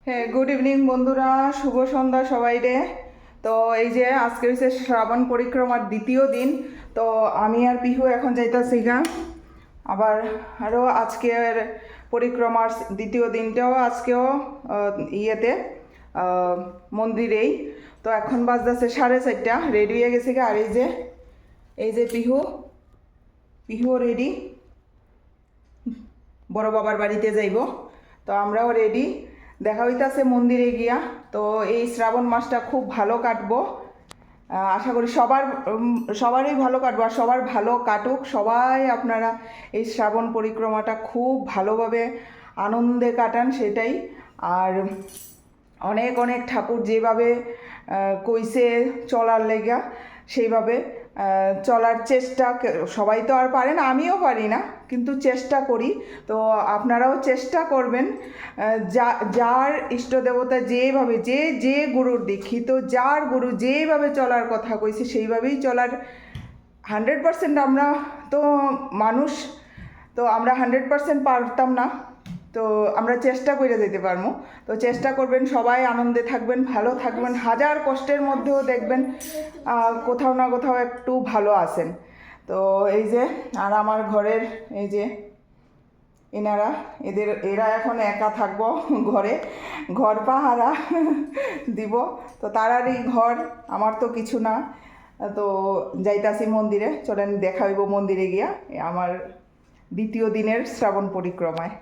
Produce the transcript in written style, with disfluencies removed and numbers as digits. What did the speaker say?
হ্যাঁ, good evening বন্ধুরা, শুভ সন্ধ্যা সবাইরে। তো এই যে আজকে হচ্ছে শ্রাবণ পরিক্রমার দ্বিতীয় দিন। তো আমি আর পিহু এখন যাইতাছি গা আবার আরও আজকের পরিক্রমার দ্বিতীয় দিনটাও আজকেও ইয়েতে মন্দিরেই। তো এখন বাজতেছে 4:30, রেডি হয়ে গেছে গা। আর এই যে পিহু রেডি, বড় বাবার বাড়িতে যাইব। তো আমরাও রেডি, দেখা হইতাছে মন্দিরে গিয়া। তো এই শ্রাবণ মাসটা খুব ভালো কাটবো, আশা করি সবারই ভালো কাটবো, আর সবার ভালো কাটুক। সবাই আপনারা এই শ্রাবণ পরিক্রমাটা খুব ভালোভাবে আনন্দে কাটান, সেটাই। আর অনেক অনেক ঠাকুর যেভাবে কইছে চলার লেগা, সেইভাবে চলার চেষ্টা। সবাই তো আর পারে না, আমিও পারি না, কিন্তু চেষ্টা করি। তো আপনারাও চেষ্টা করবেন, যার ইষ্ট দেবতা যেভাবে, যে গুরুর দীক্ষিত, যার গুরু যেভাবে চলার কথা কইছে সেইভাবেই চলার। 100% আমরা তো মানুষ, তো আমরা 100% পারতাম না। তো আমরা চেষ্টা করে যেতে পারবো। তো চেষ্টা করবেন, সবাই আনন্দে থাকবেন, ভালো থাকবেন। হাজার কষ্টের মধ্যেও দেখবেন কোথাও না কোথাও একটু ভালো আছেন। তো এই যে, আর আমার ঘরের এই যে এরা এখন একা থাকবো ঘরে, ঘর পাহারা দিব। তো তারারই ঘর, আমার তো কিছু না। তো যাইতাছি মন্দিরে, চলেন দেখা হইব মন্দিরে গিয়া আমার দ্বিতীয় দিনের শ্রাবণ পরিক্রমায়।